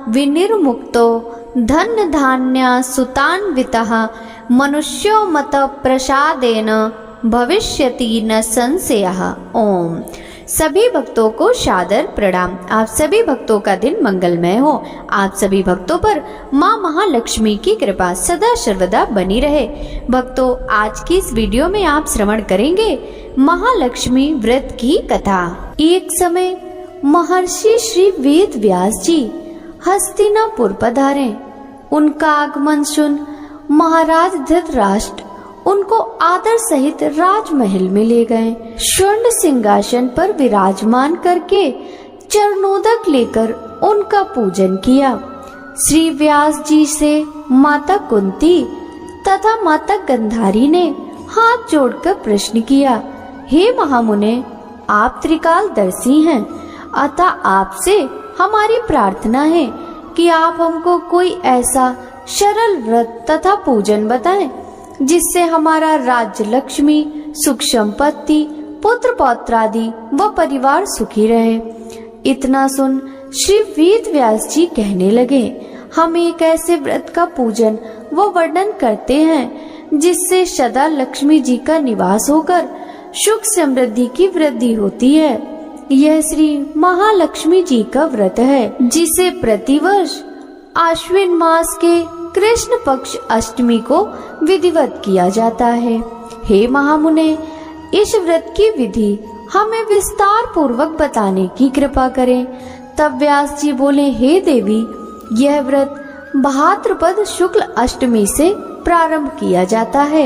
विनिर्मुक्तो धन धान्य सुतान्वितः मनुष्यो मत प्रसादेन भविष्यति न संशयः। ओम। सभी भक्तों को सादर प्रणाम। आप सभी भक्तों का दिन मंगलमय हो। आप सभी भक्तों पर माँ महालक्ष्मी की कृपा सदा सर्वदा बनी रहे। भक्तों, आज की इस वीडियो में आप श्रवण करेंगे महालक्ष्मी व्रत की कथा। एक समय महर्षि श्री वेद व्यास जी हस्तिनापुर पधारे। उनका आगमन सुन महाराज धृतराष्ट्र उनको आदर सहित राजमहल में ले गए। स्वर्ण सिंहासन पर विराजमान करके चरणोदक लेकर उनका पूजन किया। श्री व्यास जी से माता कुंती तथा माता गंधारी ने हाथ जोड़कर प्रश्न किया, हे महामुने, आप त्रिकालदर्शी हैं, अतः आपसे हमारी प्रार्थना है कि आप हमको कोई ऐसा सरल व्रत तथा पूजन बताएं जिससे हमारा राज्य लक्ष्मी, सुख संपत्ति, पुत्र पौत्रादि व परिवार सुखी रहे। इतना सुन श्री वेद व्यास जी कहने लगे, हम एक ऐसे व्रत का पूजन व वर्णन करते हैं जिससे सदा लक्ष्मी जी का निवास होकर सुख समृद्धि की वृद्धि होती है। यह श्री महालक्ष्मी जी का व्रत है जिसे प्रतिवर्ष आश्विन मास के कृष्ण पक्ष अष्टमी को विधिवत किया जाता है। हे महामुने, इस व्रत की विधि हमें विस्तार पूर्वक बताने की कृपा करें। तब व्यास जी बोले, हे देवी, यह व्रत भाद्रपद शुक्ल अष्टमी से प्रारंभ किया जाता है।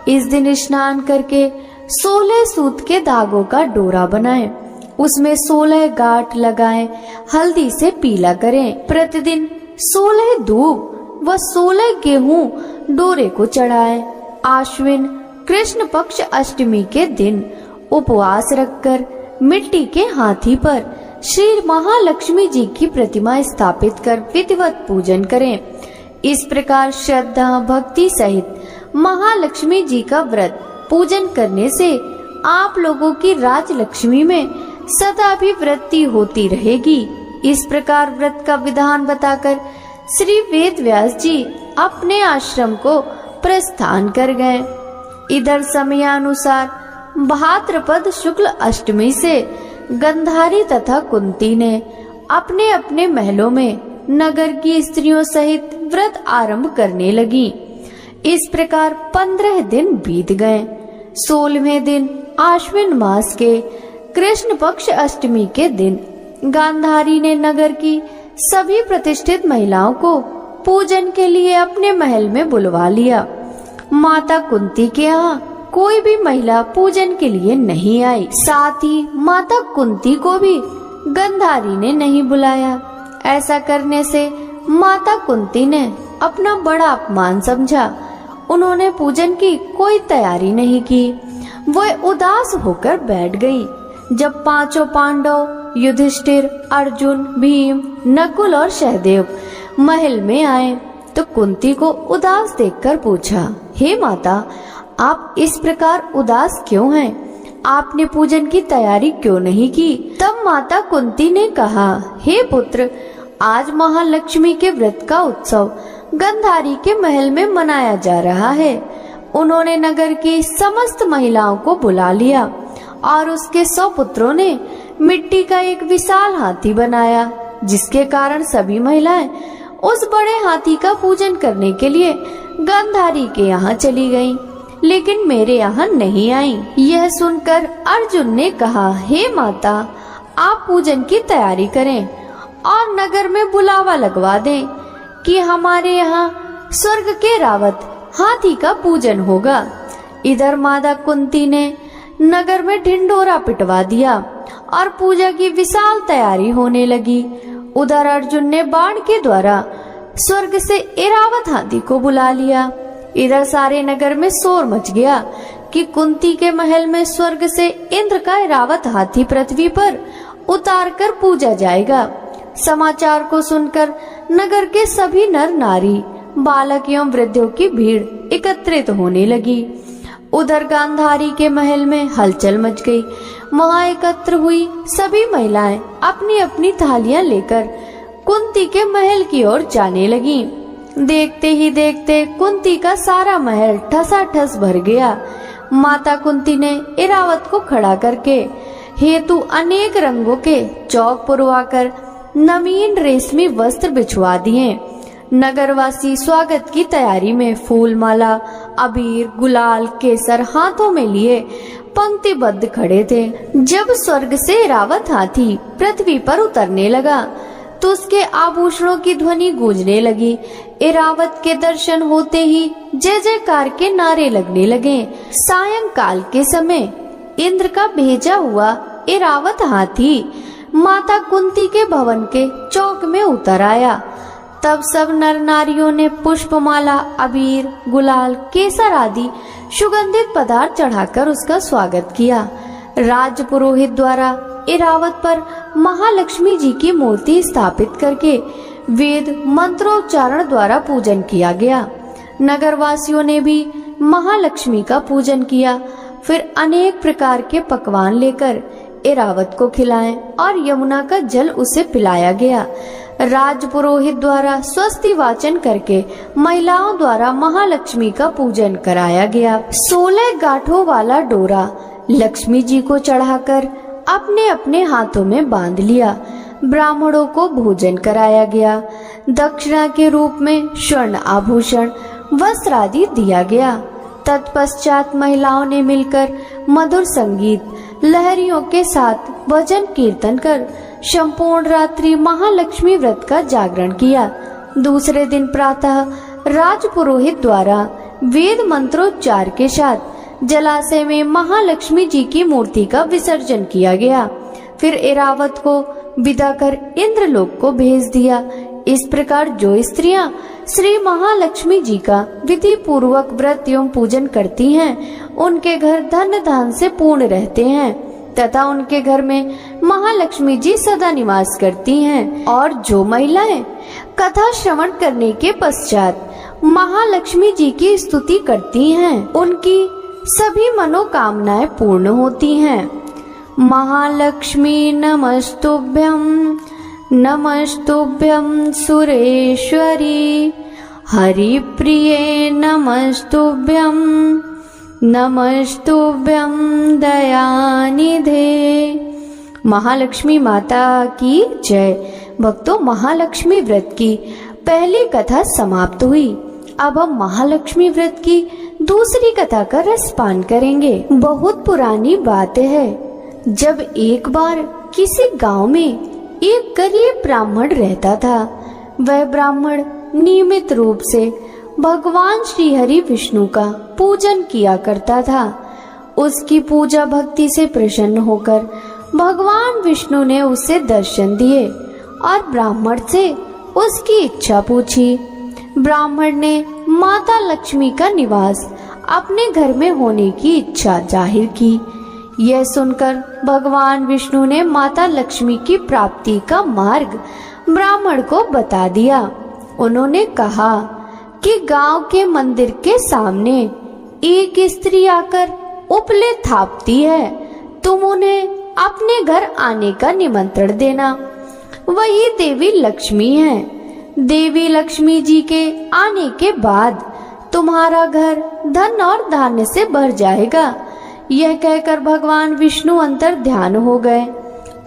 इस दिन स्नान करके 16 सूत के धागों का डोरा बनाएं, उसमें 16 गांठ लगाएं, हल्दी से पीला करें। प्रतिदिन 16 दूब व 16 गेहूं डोरे को चढ़ाएं। आश्विन कृष्ण पक्ष अष्टमी के दिन उपवास रखकर मिट्टी के हाथी पर श्री महालक्ष्मी जी की प्रतिमा स्थापित कर विधिवत पूजन करें। इस प्रकार श्रद्धा भक्ति सहित महालक्ष्मी जी का व्रत पूजन करने से आप लोगों की राजलक्ष्मी में सदा भी वृद्धि होती रहेगी। इस प्रकार व्रत का विधान बताकर श्री वेद व्यास जी अपने आश्रम को प्रस्थान कर गए। इधर समयानुसार भाद्रपद शुक्ल अष्टमी से गंधारी तथा कुंती ने अपने अपने महलों में नगर की स्त्रियों सहित व्रत आरंभ करने लगी। इस प्रकार 15 दिन बीत गए। 16वें दिन आश्विन मास के कृष्ण पक्ष अष्टमी के दिन गांधारी ने नगर की सभी प्रतिष्ठित महिलाओं को पूजन के लिए अपने महल में बुलवा लिया। माता कुंती के यहाँ कोई भी महिला पूजन के लिए नहीं आई। साथ ही माता कुंती को भी गंधारी ने नहीं बुलाया। ऐसा करने से माता कुंती ने अपना बड़ा अपमान समझा। उन्होंने पूजन की कोई तैयारी नहीं की। वह उदास होकर बैठ गई। जब पांचों पांडव युधिष्ठिर, अर्जुन, भीम, नकुल और सहदेव महल में आए तो कुंती को उदास देखकर पूछा, हे माता, आप इस प्रकार उदास क्यों हैं? आपने पूजन की तैयारी क्यों नहीं की? तब माता कुंती ने कहा, हे पुत्र, आज महालक्ष्मी के व्रत का उत्सव गंधारी के महल में मनाया जा रहा है। उन्होंने नगर की समस्त महिलाओं को बुला लिया और उसके 100 पुत्रों ने मिट्टी का एक विशाल हाथी बनाया, जिसके कारण सभी महिलाएं उस बड़े हाथी का पूजन करने के लिए गंधारी के यहाँ चली गईं, लेकिन मेरे यहाँ नहीं आईं। यह सुनकर अर्जुन ने कहा, हे माता, आप पूजन की तैयारी करें और नगर में बुलावा लगवा दें कि हमारे यहाँ स्वर्ग के रावत हाथी का पूजन होगा। इधर माता कुंती ने नगर में ढिंढोरा पिटवा दिया और पूजा की विशाल तैयारी होने लगी। उधर अर्जुन ने बाण के द्वारा स्वर्ग से ऐरावत हाथी को बुला लिया। इधर सारे नगर में शोर मच गया कि कुंती के महल में स्वर्ग से इंद्र का ऐरावत हाथी पृथ्वी पर उतार कर पूजा जाएगा। समाचार को सुनकर नगर के सभी नर नारी, बालक एवं वृद्धों की भीड़ एकत्रित होने लगी। उधर गांधारी के महल में हलचल मच गई। वहां एकत्र हुई सभी महिलाएं अपनी अपनी थालियां लेकर कुंती के महल की ओर जाने लगी। देखते ही देखते कुंती का सारा महल ठसाठस भर गया। माता कुंती ने इरावत को खड़ा करके हेतु अनेक रंगों के चौक पुरवाकर नवीन रेशमी वस्त्र बिछवा दिए। नगरवासी स्वागत की तैयारी में फूल माला, अबीर, गुलाल, केसर हाथों में लिए पंक्तिबद्ध खड़े थे। जब स्वर्ग से इरावत हाथी पृथ्वी पर उतरने लगा तो उसके आभूषणों की ध्वनि गूंजने लगी। इरावत के दर्शन होते ही जय जयकार के नारे लगने लगे। सायंकाल के समय इंद्र का भेजा हुआ इरावत हाथी माता कुंती के भवन के चौक में उतर आया। तब सब नर नारियों ने पुष्पमाला, अबीर, गुलाल, केसर आदि सुगंधित पदार्थ चढ़ाकर उसका स्वागत किया। राज पुरोहित द्वारा इरावत पर महालक्ष्मी जी की मूर्ति स्थापित करके वेद मंत्रोच्चारण द्वारा पूजन किया गया। नगरवासियों ने भी महालक्ष्मी का पूजन किया। फिर अनेक प्रकार के पकवान लेकर इरावत को खिलाएं और यमुना का जल उसे पिलाया गया। राज पुरोहित द्वारा स्वस्ति वाचन करके महिलाओं द्वारा महालक्ष्मी का पूजन कराया गया। 16 गांठों वाला डोरा लक्ष्मी जी को चढ़ाकर अपने अपने हाथों में बांध लिया। ब्राह्मणों को भोजन कराया गया। दक्षिणा के रूप में स्वर्ण आभूषण, वस्त्र आदि दिया गया। तत्पश्चात महिलाओं ने मिलकर मधुर संगीत, लहरियों के साथ भजन कीर्तन कर संपूर्ण रात्रि महालक्ष्मी व्रत का जागरण किया। दूसरे दिन प्रातः राज पुरोहित द्वारा वेद मंत्रोच्चार के साथ जलाशय में महालक्ष्मी जी की मूर्ति का विसर्जन किया गया। फिर इरावत को विदा कर इंद्रलोक को भेज दिया। इस प्रकार जो स्त्रियां श्री महालक्ष्मी जी का विधि पूर्वक व्रत एवं पूजन करती हैं, उनके घर धन धान से पूर्ण रहते हैं तथा उनके घर में महालक्ष्मी जी सदा निवास करती हैं। और जो महिलाएं कथा श्रवण करने के पश्चात महालक्ष्मी जी की स्तुति करती हैं, उनकी सभी मनोकामनाएं पूर्ण होती हैं। महालक्ष्मी नमस्तुभ्यं, नमस्तुभ्यं सुरेश्वरी, हरिप्रिये नमस्तुभ्यं, नमस्तुभ्यं दयानिधे। महालक्ष्मी माता की जय। भक्तों, महालक्ष्मी व्रत की पहली कथा समाप्त हुई। अब हम महालक्ष्मी व्रत की दूसरी कथा का रसपान करेंगे। बहुत पुरानी बात है, जब एक बार किसी गांव में एक गरीब ब्राह्मण रहता था। वह ब्राह्मण नियमित रूप से भगवान श्री हरि विष्णु का पूजन किया करता था। उसकी पूजा भक्ति से प्रसन्न होकर भगवान विष्णु ने उसे दर्शन दिए और ब्राह्मण से उसकी इच्छा पूछी। ब्राह्मण ने माता लक्ष्मी का निवास अपने घर में होने की इच्छा जाहिर की। यह सुनकर भगवान विष्णु ने माता लक्ष्मी की प्राप्ति का मार्ग ब्राह्मण को बता दिया। उन्होंने कहा कि गांव के मंदिर के सामने एक स्त्री आकर उपले थापती है, तुम उन्हें अपने घर आने का निमंत्रण देना। वही देवी लक्ष्मी है। देवी लक्ष्मी जी के आने के बाद तुम्हारा घर धन और धान्य से भर जाएगा। यह कहकर भगवान विष्णु अंतर ध्यान हो गए।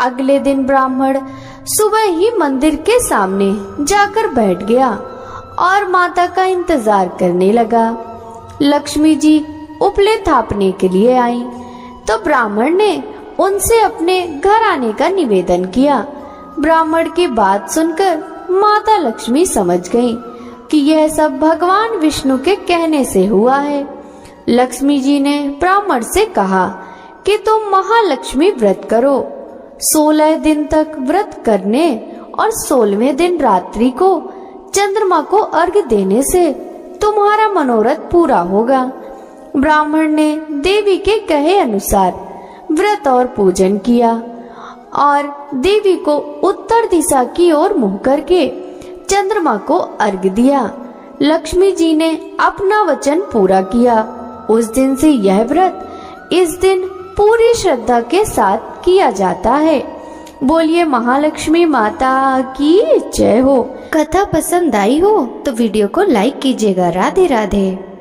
अगले दिन ब्राह्मण सुबह ही मंदिर के सामने जाकर बैठ गया और माता का इंतजार करने लगा। लक्ष्मी जी उपले थापने के लिए आई तो ब्राह्मण ने उनसे अपने घर आने का निवेदन किया। ब्राह्मण की बात सुनकर माता लक्ष्मी समझ गईं कि यह सब भगवान विष्णु के कहने से हुआ है। लक्ष्मी जी ने ब्राह्मण से कहा कि तुम महालक्ष्मी व्रत करो। 16 दिन तक व्रत करने और 16वें दिन रात्रि को चंद्रमा को अर्घ्य देने से तुम्हारा मनोरथ पूरा होगा। ब्राह्मण ने देवी के कहे अनुसार व्रत और पूजन किया और देवी को उत्तर दिशा की ओर मुंह करके चंद्रमा को अर्घ्य दिया। लक्ष्मी जी ने अपना वचन पूरा किया। उस दिन से यह व्रत इस दिन पूरी श्रद्धा के साथ किया जाता है। बोलिए महालक्ष्मी माता की जय हो। कथा पसंद आई हो तो वीडियो को लाइक कीजिएगा। राधे राधे।